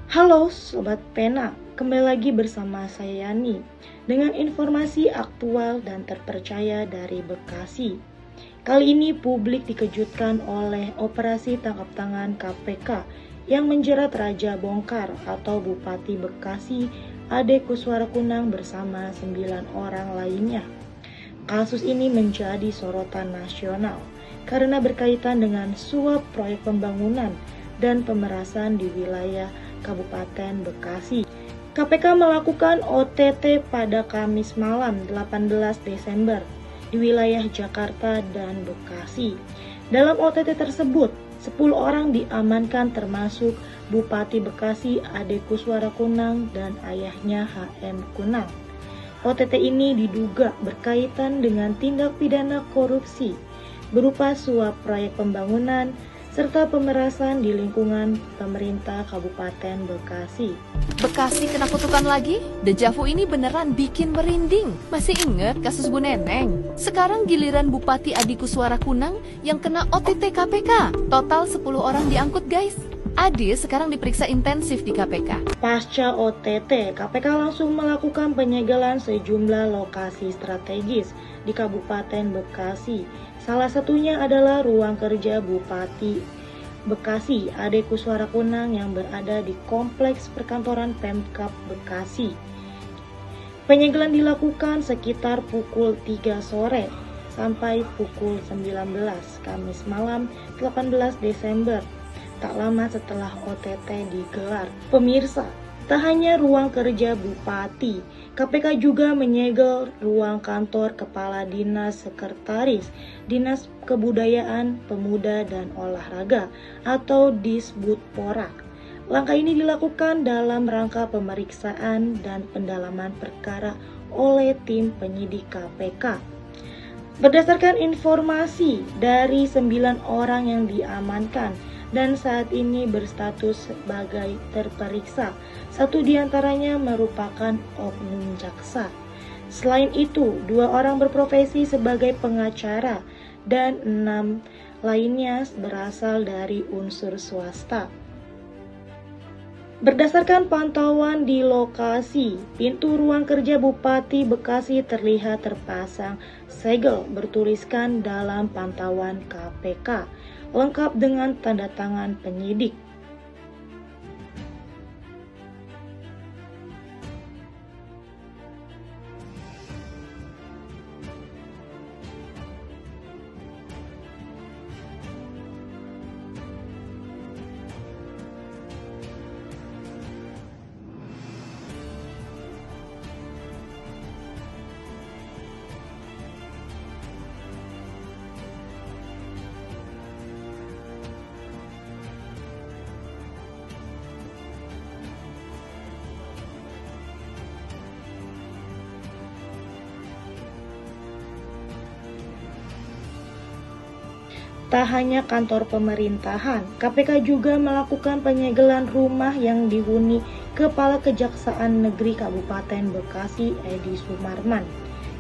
Halo Sobat Pena, kembali lagi bersama saya Yani dengan informasi aktual dan terpercaya dari Bekasi. Kali ini publik dikejutkan oleh operasi tangkap tangan KPK yang menjerat Raja Bongkar atau Bupati Bekasi Ade Kuswarakunang bersama 9 orang lainnya. Kasus ini menjadi sorotan nasional karena berkaitan dengan suap proyek pembangunan dan pemerasan di wilayah Kabupaten Bekasi. KPK melakukan OTT pada Kamis malam 18 Desember di wilayah Jakarta dan Bekasi. Dalam OTT tersebut, 10 orang diamankan termasuk Bupati Bekasi Ade Kuswarakunang dan ayahnya HM Kunang. OTT ini diduga berkaitan dengan tindak pidana korupsi berupa suap proyek pembangunan serta pemerasan di lingkungan pemerintah Kabupaten Bekasi. Bekasi kena kutukan lagi? Dejavu ini beneran bikin merinding. Masih inget kasus Bu Neneng? Sekarang giliran Bupati Ade Kuswarakunang yang kena OTT KPK. Total 10 orang diangkut guys. Ade sekarang diperiksa intensif di KPK. Pasca OTT, KPK langsung melakukan penyegelan sejumlah lokasi strategis di Kabupaten Bekasi. Salah satunya adalah ruang kerja Bupati Bekasi Ade Kuswarakunang yang berada di Kompleks Perkantoran Pemkab Bekasi. Penyegelan dilakukan sekitar pukul 3 sore sampai pukul 19 Kamis malam 18 Desember. Tak lama setelah OTT digelar. Pemirsa, tak hanya ruang kerja Bupati, KPK juga menyegel ruang kantor Kepala Dinas Sekretaris Dinas Kebudayaan, Pemuda dan Olahraga atau Disbudpora. Langkah ini dilakukan dalam rangka pemeriksaan dan pendalaman perkara oleh tim penyidik KPK. Berdasarkan informasi dari 9 orang yang diamankan dan saat ini berstatus sebagai terperiksa. 1 diantaranya merupakan oknum jaksa. Selain itu, 2 orang berprofesi sebagai pengacara dan 6 lainnya berasal dari unsur swasta. Berdasarkan pantauan di lokasi, pintu ruang kerja Bupati Bekasi terlihat terpasang segel bertuliskan dalam pantauan KPK, lengkap dengan tanda tangan penyidik. Tak hanya kantor pemerintahan, KPK juga melakukan penyegelan rumah yang dihuni Kepala Kejaksaan Negeri Kabupaten Bekasi Edi Sumarman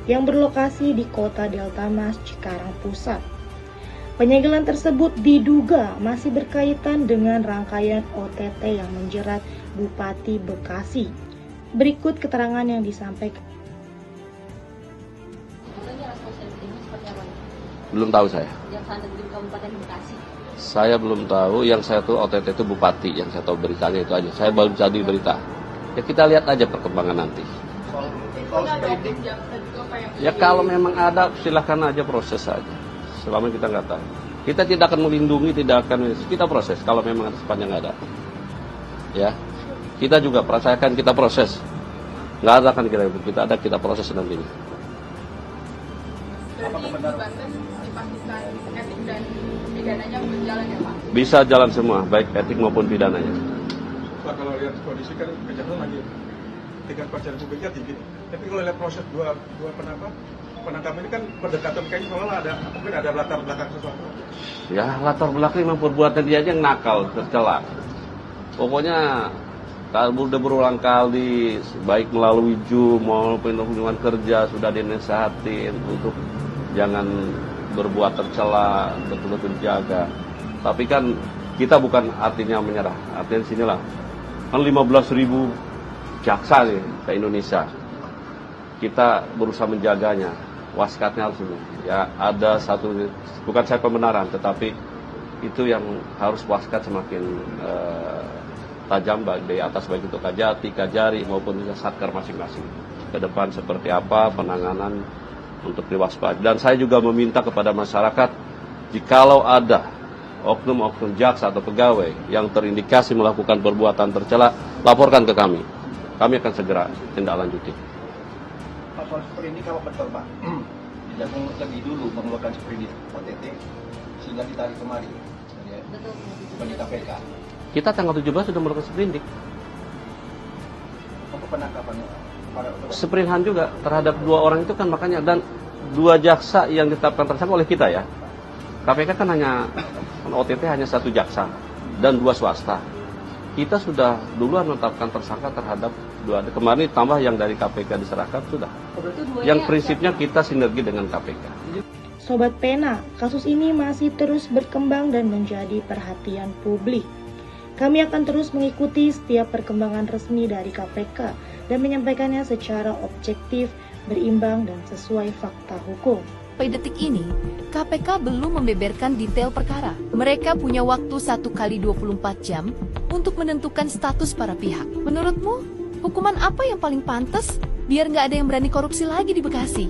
yang berlokasi di Kota Delta Mas, Cikarang Pusat. Penyegelan tersebut diduga masih berkaitan dengan rangkaian OTT yang menjerat Bupati Bekasi. Berikut keterangan yang disampaikan. Belum tahu saya. Jaksa Negeri Kabupaten Bekasi. Saya belum tahu, yang saya tahu OTT itu Bupati, yang saya tahu beritanya itu aja. Saya baru jadi berita. Ya kita lihat aja perkembangan nanti. Ya kalau memang ada, silahkan aja proses saja. Selama kita nggak tahu. Kita tidak akan melindungi, tidak akan, kita proses kalau memang ada sepanjang ada. Ya, kita juga percayakan kita proses. Nggak ada kan kita ada, kita proses nantinya. Berarti di Banten dipastikan etik dan pidananya berjalan ya Pak? Bisa jalan semua, baik etik maupun pidananya. Pak, kalau lihat kondisi kan kejaksaan lagi tingkat percayaan publiknya tinggi. Tapi kalau lihat proses dua penangkapan ini kan pendekatan kayaknya seolah ada mungkin ada latar belakang sesuatu. Ya latar belakang memang perbuatan dia aja yang nakal, tercela. Pokoknya kalau udah berulang kali, baik melalui Zoom maupun hubungan kerja sudah dinasihatin untuk jangan berbuat tercela, betul-betul jaga. Tapi kan kita bukan artinya menyerah, artinya sinilah Kan 15.000 jaksa nih ke Indonesia. Kita berusaha menjaganya, waskatnya harus ini. Ya ada satu, bukan saya pembenaran, tetapi itu yang harus waskat semakin tajam dari atas, baik itu Kajati, Kajari maupun Satker masing-masing. Ke depan seperti apa penanganan untuk diwaspadai. Dan saya juga meminta kepada masyarakat, jikalau ada oknum-oknum jaksa atau pegawai yang terindikasi melakukan perbuatan tercela, laporkan ke kami. Kami akan segera tindak lanjuti. Pak, soal seperindik kalau betul Pak, Jaksa lebih dulu mengeluarkan seperindik OTT sehingga ditarik kemari bagi KPK. Kita tanggal 17 sudah melakukan seperindik. Untuk penangkapan para Seperinhan juga terhadap 2 orang itu kan, makanya, dan 2 jaksa yang ditetapkan tersangka oleh kita ya. KPK kan hanya OTT hanya 1 jaksa dan 2 swasta. Kita sudah duluan menetapkan tersangka terhadap 2. Kemarin tambah yang dari KPK diserahkan sudah. Yang prinsipnya kita sinergi dengan KPK. Sobat Pena, kasus ini masih terus berkembang dan menjadi perhatian publik. Kami akan terus mengikuti setiap perkembangan resmi dari KPK dan menyampaikannya secara objektif, berimbang, dan sesuai fakta hukum. Sampai detik ini, KPK belum membeberkan detail perkara. Mereka punya waktu 1 kali 24 jam untuk menentukan status para pihak. Menurutmu, hukuman apa yang paling pantas biar nggak ada yang berani korupsi lagi di Bekasi?